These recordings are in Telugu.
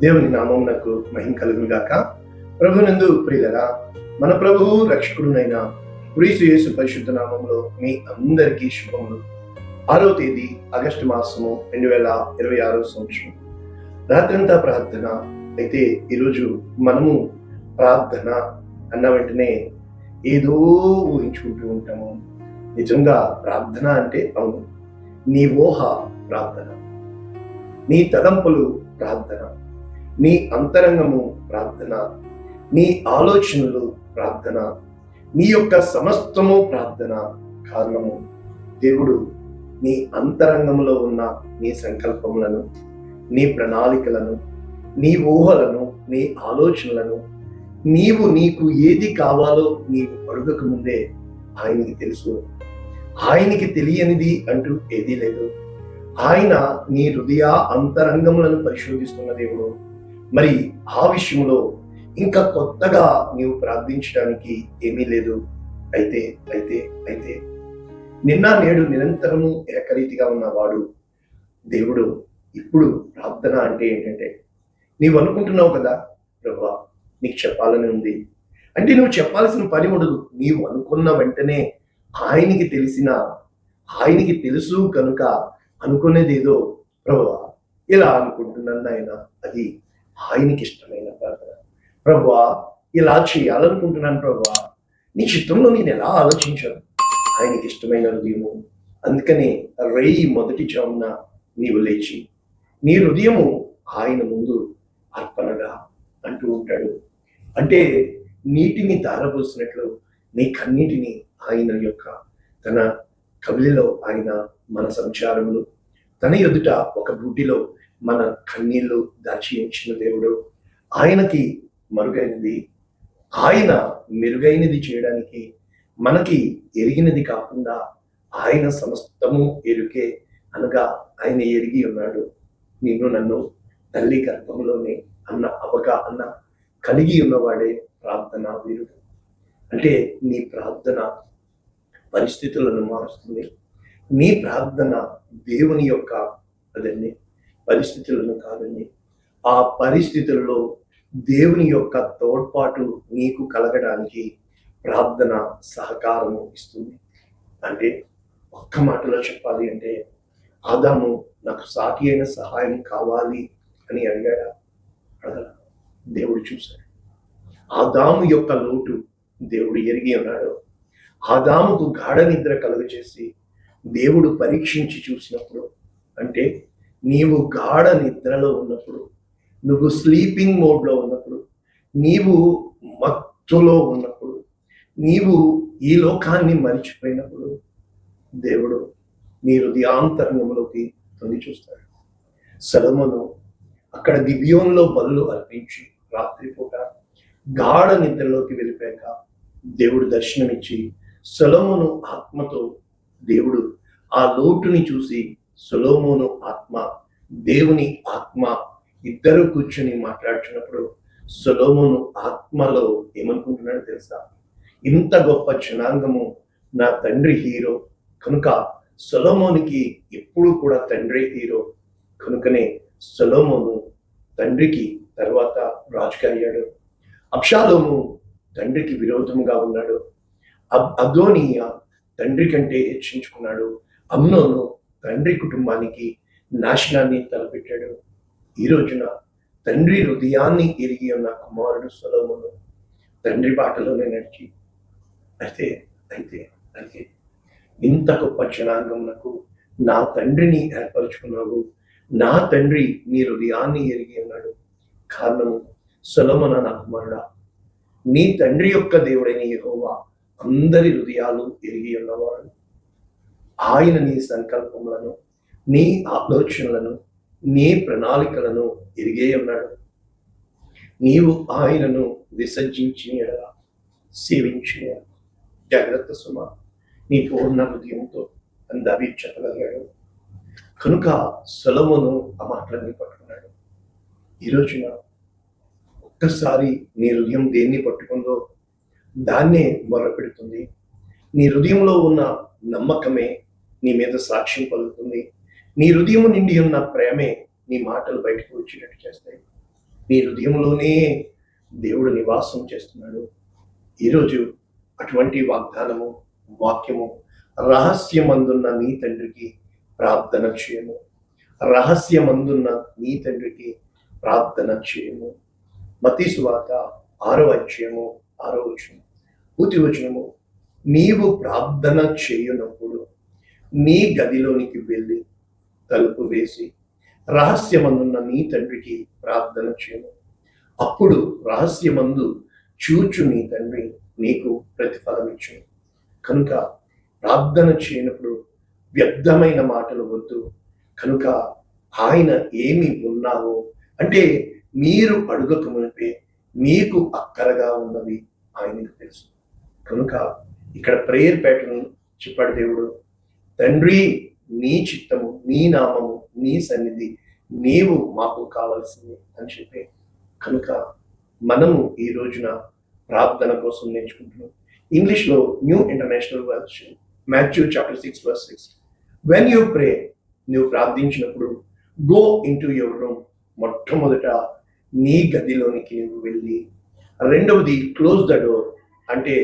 దేవుని నామమునకు మహిమ కలుగును గాక. ప్రభునందు ప్రియులరా, మన ప్రభువు రక్షకుడునైన క్రీస్తు యేసు పరిశుద్ధ నామములో మీ అందరికీ శుభములు. 6వ తేదీ ఆగస్టు మాసము 2026 సంవత్సరం. రాత్రంతా ప్రార్థన. అయితే ఈరోజు మనము ప్రార్థన అన్న వెంటనే ఏదో ఊహించుకుంటూ ఉంటాము. నిజంగా ప్రార్థన అంటే అవును, నీ ఊహ ప్రార్థన, నీ తలంపులు ప్రార్థన, నీ అంతరంగము ప్రార్థన, నీ ఆలోచనలు ప్రార్థన, నీ యొక్క సమస్తము ప్రార్థన. కారణము దేవుడు నీ అంతరంగంలో ఉన్న నీ సంకల్పములను, నీ ప్రణాళికలను, నీ ఊహలను, నీ ఆలోచనలను నీకు ఏది కావాలో నీవు అడుగక ముందే ఆయనకి తెలుసు. ఆయనకి తెలియనిది అంటూ ఏదీ లేదు. ఆయన నీ హృదయ అంతరంగములను పరిశోధిస్తున్న దేవుడు. మరి ఆ విషయంలో ఇంకా కొత్తగా నీవు ప్రార్థించడానికి ఏమీ లేదు. అయితే నిన్న నేడు నిరంతరము ఏకరీతిగా ఉన్నవాడు దేవుడు. ఇప్పుడు ప్రార్థన అంటే ఏంటంటే, నీవు అనుకుంటున్నావు కదా, ప్రభువా నీకు చెప్పాలని ఉంది అంటే నువ్వు చెప్పాల్సిన పని ఉండదు. నీవు అనుకున్న వెంటనే ఆయనకి తెలుసు కనుక అనుకునేది ఏదో, ప్రభువా ఇలా అనుకుంటున్నాను ఆయన, అది ఆయనకి ఇష్టమైన ప్రార్థన. ప్రభువా ఇలా చేయాలనుకుంటున్నాను ప్రభువా, నీ చిత్తంలో నేను ఎలా ఆలోచించాను, ఆయనకి ఇష్టమైన హృదయము. అందుకనే మొదటి జామున నీవు లేచి నీ హృదయము ఆయన ముందు అర్పణగా అంటూ ఉంటాడు. అంటే నీటిని ధారపోసినట్లు నీ కన్నీటిని ఆయన యొక్క తన కవిలిలో ఆయన మన సంచారములు, తన ఎదుట ఒక బూటిలో మన కన్నీళ్లు దాచి ఉంచిన దేవుడు. ఆయనకి ఆయన మెరుగైనది చేయడానికి మనకి ఎరిగినది కాకుండా ఆయన సమస్తము ఎరుకే, అనగా ఆయన ఎరిగి ఉన్నాడు. నిన్ను నన్ను తల్లి గర్భంలోనే అన్న అవగాహన కలిగి ఉన్నవాడే ప్రార్థనా వీరుడు. అంటే నీ ప్రార్థన పరిస్థితులను మారుస్తుంది. నీ ప్రార్థన దేవుని యొక్క పరిస్థితులను కాదండి, ఆ పరిస్థితుల్లో దేవుని యొక్క తోడ్పాటు నీకు కలగడానికి ప్రార్థన సహకారము ఇస్తుంది. అంటే ఒక్క మాటలో చెప్పాలి అంటే, ఆదాము నాకు సాటి అయిన సహాయం కావాలి అని అడిగాడా? దేవుడు చూశాడు. ఆదాము యొక్క లోటు దేవుడు ఎరిగి ఉన్నాడు. ఆదాముకు గాఢ నిద్ర కలుగజేసి దేవుడు పరీక్షించి చూసినప్పుడు, అంటే నీవు గాఢ నిద్రలో ఉన్నప్పుడు, నువ్వు స్లీపింగ్ మోడ్లో ఉన్నప్పుడు, నీవు మత్తులో ఉన్నప్పుడు, నీవు ఈ లోకాన్ని మరిచిపోయినప్పుడు దేవుడు నీ హృదయాంతరంగంలోకి తొంగి చూస్తాడు. సొలొమోను అక్కడ గిబియోనులో బలులు అర్పించి రాత్రిపూట గాఢ నిద్రలోకి వెళ్ళిపోయాక దేవుడు దర్శనమిచ్చి సొలొమోను ఆత్మతో, దేవుడు ఆ లోటుని చూసి సొలొమోను ఆత్మ, దేవుని ఆత్మ ఇద్దరు కూర్చొని మాట్లాడుతున్నప్పుడు సొలొమోను ఆత్మలో ఏమనుకుంటున్నాడో తెలుసా? ఇంత గొప్ప జనాంగము, నా తండ్రి హీరో కనుక సొలొమోనుకి ఎప్పుడు కూడా తండ్రి హీరో కనుకనే సొలొమోను తండ్రికి తర్వాత రాజుగా అయ్యాడు. అబ్షాలోము తండ్రికి విరోధముగా ఉన్నాడు. అదోనియా తండ్రి కంటే హెచ్చించుకున్నాడు. అమ్నోను తండ్రి కుటుంబానికి నాశనాన్ని తలపెట్టాడు. ఈ రోజున తండ్రి హృదయాన్ని ఎరిగి ఉన్న కుమారుడు సొలొమోను తండ్రి బాటలోనే నడిచి, అయితే ఇంత గొప్ప జనాంగమునకు నా తండ్రిని ఏర్పరచుకున్నావు. నా తండ్రి నీ హృదయాన్ని ఎరిగి ఉన్నాడు. కారణము సొలొమోను నా కుమారుడా, నీ తండ్రి యొక్క దేవుడైన యెహోవా అందరి హృదయాలు ఎరిగి ఉన్నవాడు. ఆయన నీ సంకల్పములను, నీ ఆలోచనలను, నీ ప్రణాళికలను ఎరిగే ఉన్నాడు. నీవు ఆయనను విసర్జించిన ఎడల, సేవించిన జాగ్రత్త సుమ, నీ పూర్ణ హృదయంతో అని దావీదు చెప్పగలిగాడు. కనుక సొలొమోను ఆ మాటలన్నీ పట్టుకున్నాడు. ఈ రోజున ఒక్కసారి నీ హృదయం దేన్ని పట్టుకుందో దాన్నే మొరపెడుతుంది. నీ హృదయంలో ఉన్న నమ్మకమే నీ మీద సాక్ష్యం పలుకుతుంది. నీ హృదయం నిండి ఉన్న ప్రేమే నీ మాటలు బయటకు వచ్చేటట్టు చేస్తాయి. మీ హృదయంలోనే దేవుడు నివాసం చేస్తున్నాడు. ఈరోజు అటువంటి వాగ్దానము, వాక్యము, రహస్యమందున్న నీ తండ్రికి ప్రార్థన చేయము. రహస్యమందున్న నీ తండ్రికి ప్రార్థన చేయము. మత్తయి సువార్త 6వ అధ్యాయము 6వ వచనం, పూర్తి వచనము, నీవు ప్రార్థన చేయునప్పుడు నీ గదిలోనికి వెళ్ళి తలుపు వేసి రహస్యమందున్న నీ తండ్రికి ప్రార్థన చేయము. అప్పుడు రహస్యమందు చూచు నీ తండ్రి నీకు ప్రతిఫలం ఇచ్చును. కనుక ప్రార్థన చేయనప్పుడు వ్యర్థమైన మాటలు వద్దు. కనుక ఆయన ఏమి ఉన్నావో అంటే మీరు అడుగక మునిపే మీకు అక్కరగా ఉన్నవి ఆయనకు తెలుసు. కనుక ఇక్కడ ప్రేయర్ ప్యాటర్న్ చెప్పాడు దేవుడు. తండ్రి, నీ చిత్తము, నీ నామము, నీ సన్నిధి నీవు మాకు కావాల్సింది అని చెప్పి. కనుక మనము ఈ రోజున ప్రార్థన కోసం నేర్చుకుంటున్నాం. ఇంగ్లీష్లో new international version, Matthew chapter 6 verse 6. When you pray, నువ్వు ప్రార్థించినప్పుడు గో ఇంటూ యువర్ రూమ్, మొట్టమొదట నీ గదిలోనికి నువ్వు వెళ్ళి, రెండవది క్లోజ్ ద డోర్ అంటే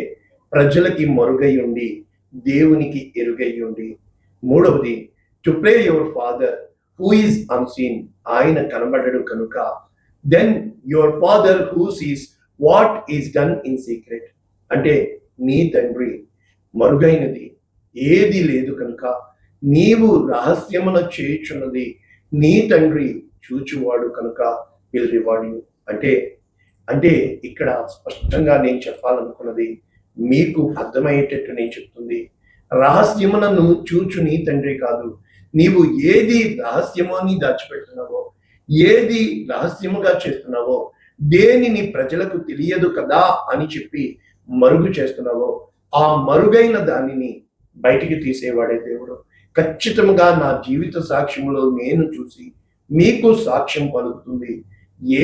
ప్రజలకి మరుగై ఉండి దేవునికి ఎరుగై ఉండి, మూడవది to pray your father who is unseen, ఆయన కనబడడు కనుక, then your father who sees what is done in secret అంటే నీ తండ్రి మరుగైనది ఏది లేదు కనుక నీవు రహస్యమున చేయుచున్నది నీ తండ్రి చూచువాడు కనుక విల్ రివార్డ్ యు. అంటే ఇక్కడ స్పష్టంగా నేను చెప్పాలనుకున్నది మీకు అర్థమయ్యేటట్టు నేను చెప్తుంది. రహస్యమునను చూచు నీ తండ్రి కాదు, నీవు ఏది రహస్యమో అని దాచిపెడుతున్నావో, ఏది రహస్యముగా చేస్తున్నావో, దేనిని ప్రజలకు తెలియదు కదా అని చెప్పి మరుగు చేస్తున్నావో, ఆ మరుగైన దానిని బయటికి తీసేవాడే దేవుడు. ఖచ్చితంగా నా జీవిత సాక్ష్యంలో నేను చూసి మీకు సాక్ష్యం పలుకుతుంది.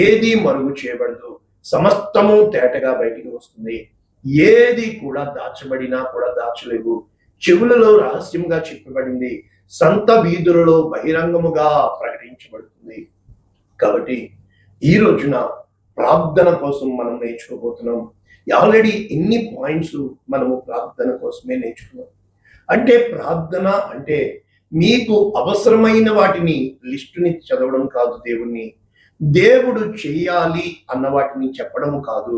ఏది మరుగు చేయబడదు, సమస్తము తేటగా బయటికి వస్తుంది. ఏది కూడా దాచబడినా కూడా దాచలేవు. చెవులలో రహస్యంగా చెప్పబడింది, సంత వీధులలో బహిరంగముగా ప్రకటించబడుతుంది. కాబట్టి ఈ రోజున ప్రార్థన కోసం మనం నేర్చుకోబోతున్నాం. ఆల్రెడీ ఇన్ని పాయింట్స్ మనము ప్రార్థన కోసమే నేర్చుకున్నాం. అంటే ప్రార్థన అంటే మీకు అవసరమైన వాటిని లిస్టుని చదవడం కాదు, దేవుడు చెయ్యాలి అన్న వాటిని చెప్పడం కాదు,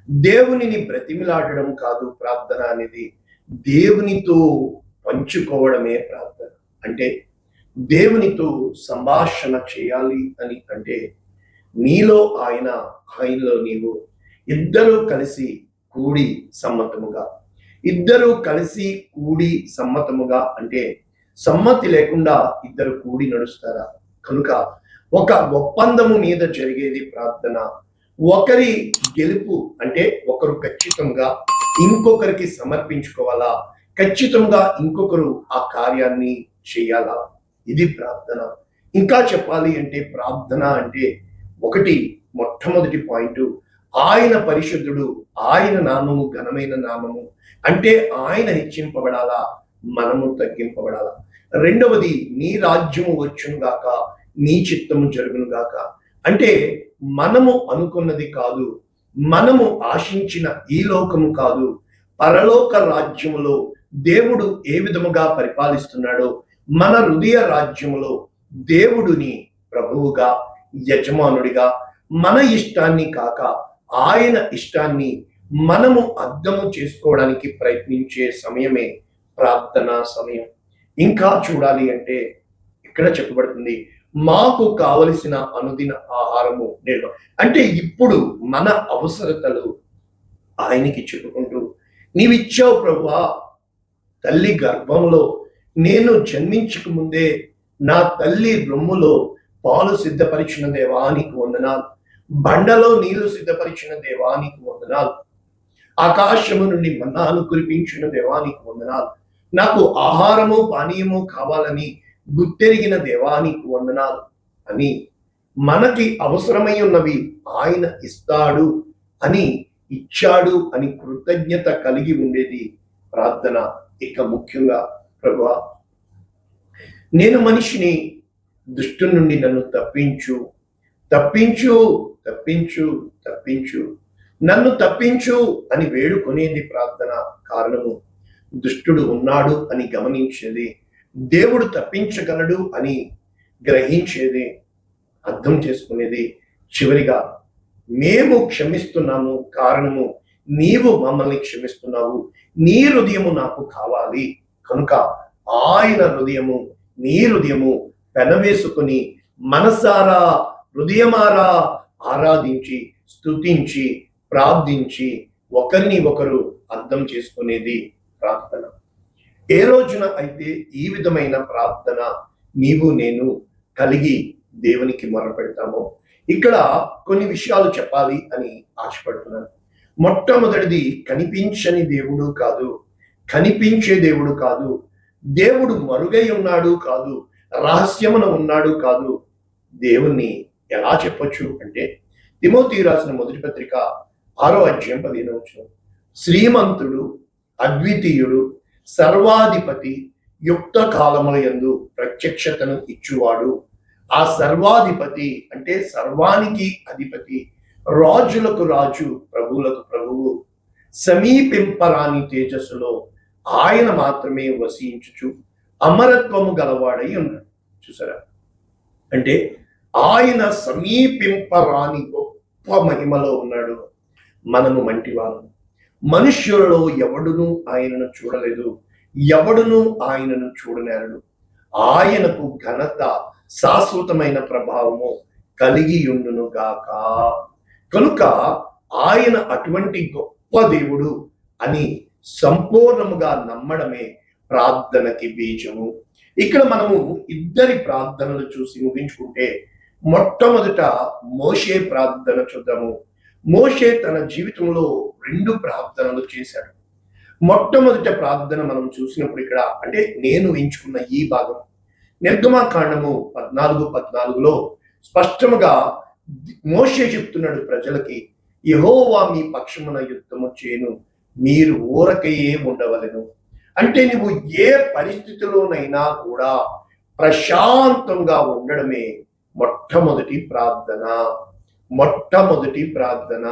దేవునిని బ్రతిమిలాడడం కాదు. ప్రార్థన అనేది దేవునితో పంచుకోవడమే ప్రార్థన. అంటే దేవునితో సంభాషణ చేయాలి అని అంటే నీలో ఆయన, ఆయనలో నీవు, ఇద్దరూ కలిసి కూడి సమ్మతముగా. ఇద్దరు కలిసి కూడి సమ్మతముగా అంటే సమ్మతి లేకుండా ఇద్దరు కూడి నడుస్తారా? కనుక ఒక ఒప్పందము మీద జరిగేది ప్రార్థన. ఒకరి గెలుపు అంటే ఒకరు ఖచ్చితంగా ఇంకొకరికి సమర్పించుకోవాలా, ఖచ్చితంగా ఇంకొకరు ఆ కార్యాన్ని చేయాలా, ఇది ప్రార్థన. ఇంకా చెప్పాలి అంటే ప్రార్థన అంటే మొట్టమొదటి పాయింట్, ఆయన పరిశుద్ధుడు, ఆయన నామము ఘనమైన నామము అంటే ఆయన హెచ్చింపబడాలా, మనము తగ్గింపబడాలా. రెండవది నీ రాజ్యము వచ్చును గాక, నీ చిత్తము జరుగును గాక అంటే మనము అనుకున్నది కాదు, మనము ఆశించిన ఈ లోకము కాదు, పరలోక రాజ్యములో దేవుడు ఏ విధముగా పరిపాలిస్తున్నాడో మన హృదయ రాజ్యములో దేవుడిని ప్రభువుగా, యజమానుడిగా, మన ఇష్టాన్ని కాక ఆయన ఇష్టాన్ని మనము అర్థము చేసుకోవడానికి ప్రయత్నించే సమయమే ప్రార్థనా సమయం. ఇంకా చూడాలి అంటే ఇక్కడ చెప్పబడుతుంది, మాకు కావలసిన అనుదిన ఆహారము నేడు అంటే ఇప్పుడు మన అవసరతలు ఆయనకి చెప్పుకుంటూ, నీవిచ్చావు ప్రభువా, తల్లి గర్భంలో నేను జన్మించక ముందే నా తల్లి రొమ్ములో పాలు సిద్ధపరిచిన దేవానికి వందనాలు, బండలో నీళ్లు సిద్ధపరిచిన దేవానికి వందనాలు, ఆకాశము నుండి మన్నాను కురిపించిన దేవానికి వందనాలు, నాకు ఆహారము పానీయము కావాలని గుర్తెరిగిన దేవానికి వందనాలు అని మనకి అవసరమై ఉన్నవి ఆయన ఇస్తాడు అని, ఇచ్చాడు అని కృతజ్ఞత కలిగి ఉండేది ప్రార్థన. ఇక ముఖ్యంగా ప్రభువా, నేను మనిషిని, దుష్టు నుండి నన్ను తప్పించు, తప్పించు, తప్పించు, తప్పించు, నన్ను తప్పించు అని వేడుకొనేది ప్రార్థన. కారణము దుష్టుడు ఉన్నాడు అని గమనించేది, దేవుడు తప్పించగలడు అని గ్రహించేది, అర్థం చేసుకునేది. చివరిగా మేము క్షమిస్తున్నాము, కారణము నీవు మమ్మల్ని క్షమిస్తున్నావు, నీ హృదయము నాకు కావాలి కనుక ఆయన హృదయము, నీ హృదయము పెనవేసుకుని మనసారా హృదయమారా ఆరాధించి స్తుతించి ప్రార్థించి ఒకరిని ఒకరు అర్థం చేసుకునేది ప్రార్థన. ఏ రోజున అయితే ఈ విధమైన ప్రార్థన నీవు నేను కలిగి దేవునికి మొరపెడతామో, ఇక్కడ కొన్ని విషయాలు చెప్పాలి అని ఆశపడుతున్నాను. మొట్టమొదటిది, కనిపించని దేవుడు కాదు, కనిపించే దేవుడు కాదు, దేవుడు మరుగై ఉన్నాడు కాదు, రహస్యమున ఉన్నాడు కాదు. దేవుణ్ణి ఎలా చెప్పొచ్చు అంటే, తిమోతి రాసిన మొదటి పత్రిక 6వ అధ్యాయం 15వ వచనం, శ్రీమంతుడు, అద్వితీయుడు, సర్వాధిపతి, యుక్త కాలముల యందు ప్రత్యక్షతను ఇచ్చువాడు. ఆ సర్వాధిపతి అంటే సర్వానికి అధిపతి, రాజులకు రాజు, ప్రభువులకు ప్రభువు, సమీపింపరాని తేజస్సులో ఆయన మాత్రమే వసించుచు అమరత్వము గలవాడై ఉన్నాడు. చూసారా? అంటే ఆయన సమీపింపరాని గొప్ప మహిమలో ఉన్నాడు. మనము మంటివాళ్ళం, మనుష్యులలో ఎవడును ఆయనను చూడలేదు, ఎవడును ఆయనను చూడనేరడు. ఆయనకు ఘనత, శాశ్వతమైన ప్రభావము కలిగి ఉండును గాక. కనుక ఆయన అటువంటి గొప్ప దేవుడు అని సంపూర్ణముగా నమ్మడమే ప్రార్థనకి బీజము. ఇక్కడ మనము ఇద్దరి ప్రార్థనలు చూసి ముగించుకుంటే, మొట్టమొదట మోషే ప్రార్థన చూద్దాము. మోషే తన జీవితంలో 2 ప్రార్థనలు చేశాడు. మొట్టమొదటి ప్రార్థన మనం చూసినప్పుడు ఇక్కడ, అంటే నేను ఎంచుకున్న ఈ భాగం నిర్గమకాండము 14:14లో స్పష్టముగా మోషే చెప్తున్నాడు ప్రజలకి, యెహోవా మీ పక్షమున యుద్ధము చేయను, మీరు ఊరకయే ఉండవలెను. అంటే నువ్వు ఏ పరిస్థితిలోనైనా కూడా ప్రశాంతంగా ఉండడమే మొట్టమొదటి ప్రార్థన. మొట్టమొదటి ప్రార్థన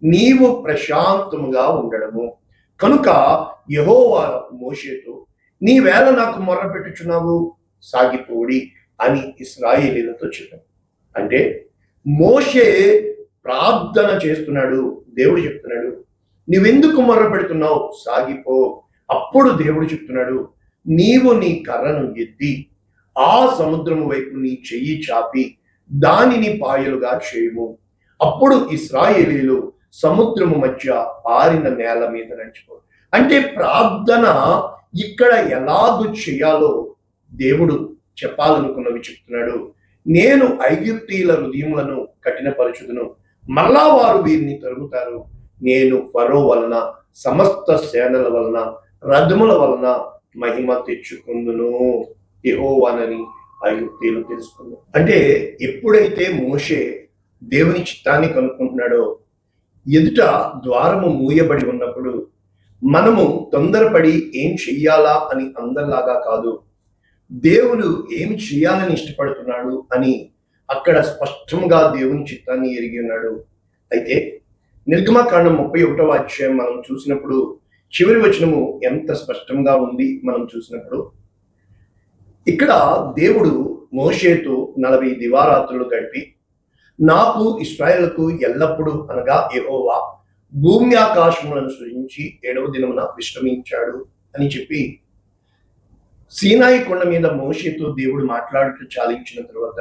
నీవు ప్రశాంతముగా ఉండడము. కనుక యెహోవా మోషేతో, నీవేళ నాకు మొర్ర పెట్టుచున్నావు, సాగిపోడి అని ఇశ్రాయేలీలతో చెప్పాడు. అంటే మోషే ప్రార్థన చేస్తున్నాడు, దేవుడు చెప్తున్నాడు నువ్వెందుకు మొర్ర పెడుతున్నావు, సాగిపో. అప్పుడు దేవుడు చెప్తున్నాడు, నీవు నీ కర్రను ఎత్తి ఆ సముద్రము వైపు నీ చెయ్యి చాపి దానిని పాయలుగా చేయము. అప్పుడు ఇశ్రాయేలీలు సముద్రము మధ్య ఆరిన నేల మీద నడిచిపో. అంటే ప్రార్థన ఇక్కడ ఎలాగూ చేయాలో దేవుడు చెప్పాలనుకున్నవి చెప్తున్నాడు. నేను ఐగుప్తీయుల హృదయములను కఠినపరచుదును, మళ్ళా వారు వీరిని తరుగుతారు. నేను ఫరో వలన, సమస్త సేనల వలన, రథముల వలన మహిమ తెచ్చుకుందును, యెహోవానని ఐగుప్తీయులు తెలుసుకున్నారు. అంటే ఎప్పుడైతే మోషే దేవుని చిత్తాన్ని కనుక్కుంటున్నాడో, ఎదుట ద్వారము మూయబడి ఉన్నప్పుడు మనము తొందరపడి ఏం చెయ్యాలా అని అందరిలాగా కాదు, దేవుడు ఏమి చేయాలని ఇష్టపడుతున్నాడు అని అక్కడ స్పష్టంగా దేవుని చిత్తాన్ని ఎరిగి ఉన్నాడు. అయితే నిర్గమకాండం 31వ అధ్యాయం మనం చూసినప్పుడు చివరి వచనము ఎంత స్పష్టంగా ఉంది మనం చూసినప్పుడు, ఇక్కడ దేవుడు మోషేతో 40 దివారాత్రులు గడిపి, నాకు ఇశ్రాయేలుకు ఎల్లప్పుడూ అనగా యెహోవా భూమి ఆకాశములను సృజించి 7వ దినమున విశ్రమించాడు అని చెప్పి సీనాయి కొండ మీద మోషేతో దేవుడు మాట్లాడుతూ చాలించిన తర్వాత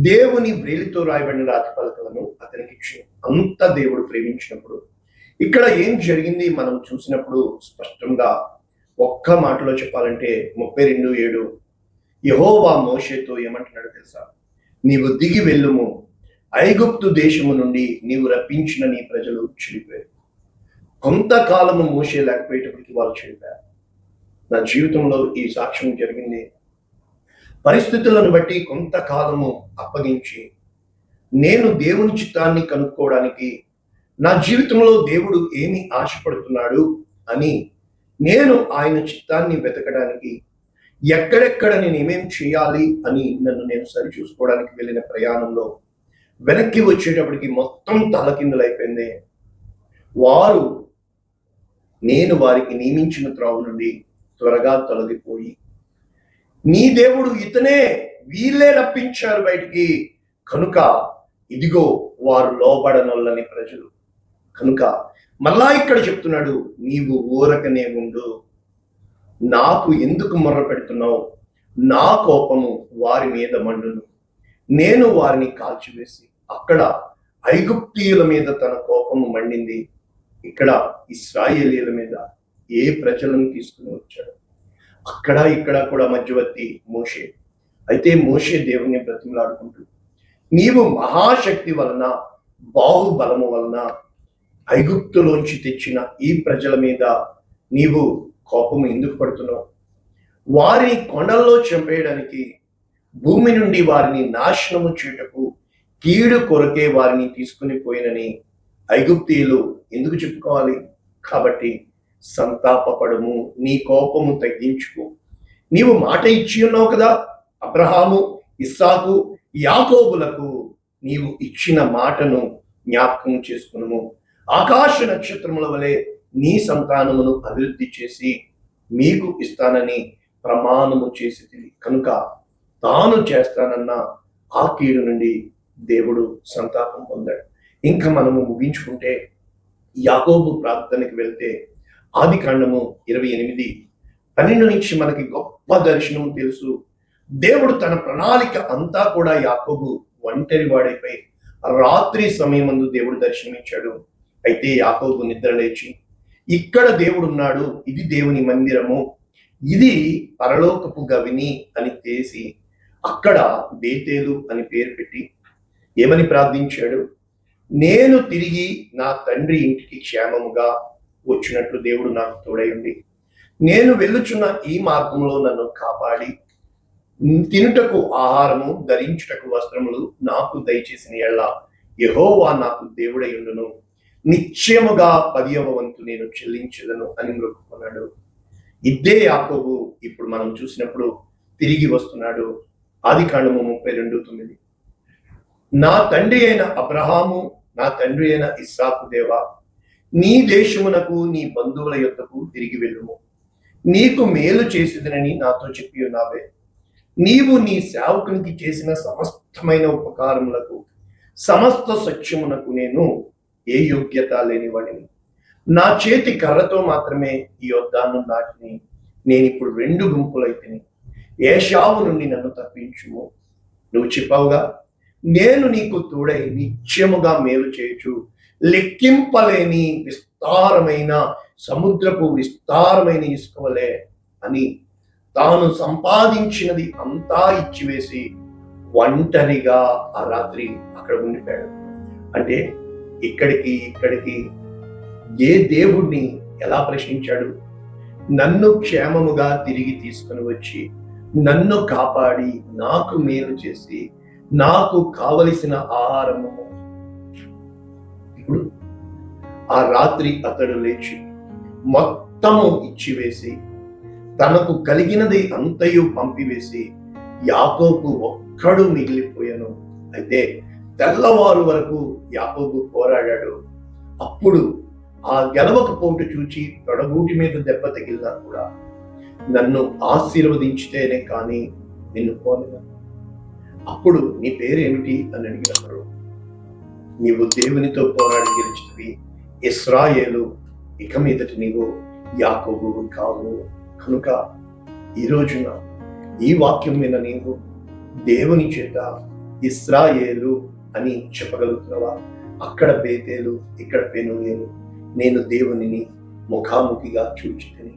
దేవుని వ్రేలితో రాయబడిన రాతి పలకలను అతనికి ఇచ్చి, అంత దేవుడు ప్రేమించినప్పుడు ఇక్కడ ఏం జరిగింది మనం చూసినప్పుడు స్పష్టంగా ఒక్క మాటలో చెప్పాలంటే 32:7 యెహోవా మోషేతో ఏమంటున్నాడు తెలుసా, నీవు దిగి వెళ్ళుము, ఐగుప్తు దేశము నుండి నీవు రప్పించిన నీ ప్రజలు చెడిపోయారు. కొంతకాలము మోషే లేకపోయేటప్పటికి వాళ్ళు చెడిపోయారు. నా జీవితంలో ఈ సాక్ష్యం జరిగింది. పరిస్థితులను బట్టి కొంతకాలము అప్పగించి నేను దేవుని చిత్తాన్ని కనుక్కోవడానికి, నా జీవితంలో దేవుడు ఏమి ఆశపడుతున్నాడు అని నేను ఆయన చిత్తాన్ని వెతకడానికి, ఎక్కడెక్కడ నేను ఏమేం చేయాలి అని నన్ను నేను సరి చూసుకోవడానికి వెళ్ళిన ప్రయాణంలో వెనక్కి వచ్చేటప్పటికి మొత్తం తలకిందులైపోయింది. వారు నేను వారికి నియమించిన త్రోవ నుండి త్వరగా తొలగిపోయి, నీ దేవుడు ఇతనే, వీళ్ళే రప్పించారు బయటికి, కనుక ఇదిగో వారు లోబడనొల్లని ప్రజలు. కనుక మళ్ళా ఇక్కడ చెప్తున్నాడు, నీవు ఊరకనే ఉండు, నాకు ఎందుకు మొర్ర పెడుతున్నావు? నా కోపము వారి మీద మండును, నేను వారిని కాల్చివేసి. అక్కడ ఐగుప్తీయుల మీద తన కోపము మండింది, ఇక్కడ ఇశ్రాయేలీయుల మీద ఏ ప్రజలను తీసుకుని వచ్చాడు. అక్కడ ఇక్కడ కూడా మధ్యవర్తి మోషే. అయితే మోషే దేవుని బ్రతిమలాడుకుంటూ, నీవు మహాశక్తి వలన, బాహుబలము వలన ఐగుప్తులోంచి తెచ్చిన ఈ ప్రజల మీద నీవు కోపము ఎందుకు పడుతున్నావు? వారిని కొండల్లో చంపేయడానికి, భూమి నుండి వారిని నాశనము చేయుటకు కీడు కొరకే వారిని తీసుకుని పోయినని ఐగుప్తీయులు ఎందుకు చెప్పుకోవాలి? కాబట్టి సంతాపపడము, నీ కోపము తగ్గించుకో. నీవు మాట ఇచ్చి ఉన్నావు కదా అబ్రహాము, ఇస్సాకు, యాకోబులకు, నీవు ఇచ్చిన మాటను జ్ఞాపకం చేసుకును. ఆకాశ నక్షత్రముల వలె నీ సంతానమును అభివృద్ధి చేసి మీకు ఇస్తానని ప్రమాణము చేసి, కనుక తాను చేస్తానన్న ఆ కీడు నుండి దేవుడు సంతాపం పొందాడు. ఇంకా మనము ముగించుకుంటే యాకోబు ప్రార్థనకి వెళ్తే ఆదికాండము 28:12 నుంచి మనకి గొప్ప దర్శనం తెలుసు. దేవుడు తన ప్రణాళిక అంతా కూడా యాకోబు ఒంటరి వాడైపోయి రాత్రి సమయమందు దేవుడు దర్శనమిచ్చాడు. అయితే యాకోబు నిద్ర లేచి, ఇక్కడ దేవుడు ఉన్నాడు, ఇది దేవుని మందిరము, ఇది పరలోకపు గవిని అని తెలిసి అక్కడ బేతేలు అని పేరు పెట్టి ఏమని ప్రార్థించాడు? నేను తిరిగి నా తండ్రి ఇంటికి క్షేమముగా వచ్చినట్లు దేవుడు నాకు తోడై ఉండి, నేను వెళ్ళుచున్న ఈ మార్గంలో నన్ను కాపాడి, తినుటకు ఆహారము, ధరించుటకు వస్త్రములు నాకు దయచేసిన ఎడల యెహోవా నాకు దేవుడై ఉండును, నిశ్చయముగా 10వ వంతు నేను చెల్లించదను అని మొక్కుకున్నాడు. ఇదే యాకోబు ఇప్పుడు మనం చూసినప్పుడు తిరిగి వస్తున్నాడు. ఆదికాండము 32:9, నా తండ్రి అయిన అబ్రహాము, నా తండ్రి అయిన ఇస్సాకు దేవా, నీ దేశమునకు, నీ బంధువుల యొద్దకు తిరిగి వెళ్ళుము, నీకు మేలు చేసేదనని నాతో చెప్పి ఉన్నావే. నీవు నీ సేవకునికి చేసిన సమస్తమైన ఉపకారములకు, సమస్త సత్యమునకు నేను ఏ యోగ్యత లేనివాడిని. నా చేతి కర్రతో మాత్రమే ఈ యొర్దాను నాటిని, నేను ఇప్పుడు 2 గుంపులైతిని. ఏశావు నుండి నన్ను తప్పించుము. నువ్వు చెప్పావుగా, నేను నీకు తోడై నిత్యముగా మేలు చేయొచ్చు, లెక్కింపలేని విస్తారమైన సముద్రపు విస్తారమైన ఇసుకవలే అని తాను సంపాదించినది అంతా ఇచ్చివేసి ఒంటరిగా ఆ రాత్రి అక్కడ ఉండిపోయాడు. అంటే ఇక్కడికి ఏ దేవుణ్ణి ఎలా ప్రశ్నించాడు? నన్ను క్షేమముగా తిరిగి తీసుకుని వచ్చి, నన్ను కాపాడి, నాకు మేలు చేసి, నాకు కావలసిన ఆహారము. ఇప్పుడు ఆ రాత్రి అతడు లేచి మొత్తము ఇచ్చివేసి, తనకు కలిగినది అంతయు పంపివేసి, యాకోబు ఒక్కడు మిగిలిపోయాను. అయితే తెల్లవారు వరకు యాకోబు పోరాడాడు. అప్పుడు ఆ గెలవకపోటు చూచి తొడగూటి మీద దెబ్బ తగిలినా కూడా, నన్ను ఆశీర్వదించితేనే కానీ నిన్ను పోలేను. అప్పుడు నీ పేరేమిటి అని అడిగినప్పుడు, నీవు దేవునితో పోరాడి గెలిచినవి ఇశ్రాయేలు, ఇక మీదటి నీవు యాకోబు కావు. కనుక ఈ రోజున ఈ వాక్యం మీద నీవు దేవుని చేత ఇశ్రాయేలు అని చెప్పగలుగుతున్నావా? అక్కడ బేతేలు, ఇక్కడ పెనూయేలు, నేను దేవునిని ముఖాముఖిగా చూచితిని.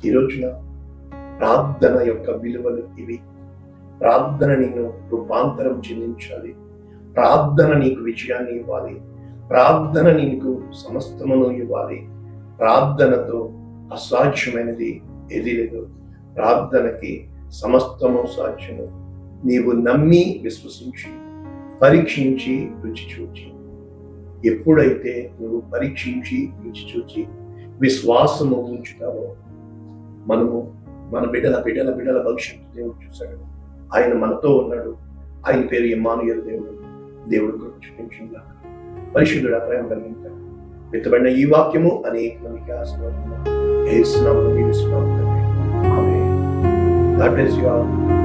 ఈ రోజున ప్రార్థన యొక్క విలువలు ఇవి. ప్రార్థన నేను రూపాంతరం చెందించాలి. ప్రార్థన నీకు విజయాన్ని ఇవ్వాలి. ప్రార్థన నీకు సమస్తమును ఇవ్వాలి. ప్రార్థనతో అసాధ్యమైనది ఏది లేదు. ప్రార్థనకి సమస్తము సాధ్యము. నీవు నమ్మి, విశ్వసించి, పరీక్షించి, రుచి చూచి. ఎప్పుడైతే నువ్వు పరీక్షించి, రుచి చూచి విశ్వాసము ఉంచుతావో, మన బిడ్డల భవిష్యత్తు దేవుడు చూశాడు. ఆయన మనతో ఉన్నాడు. ఆయన పేరు ఇమ్మానుయేలు దేవుడు. దేవుడు కృప చూపించుగా. పరిశుద్ధుడా, ప్రేమ కలిగించాడు విత్తబడిన ఈ వాక్యము అనేక మందికి ఆశీర్వాదం. యేసు నామములో దీవిస్తున్నాము తండ్రి. ఆమేన్. God bless you all.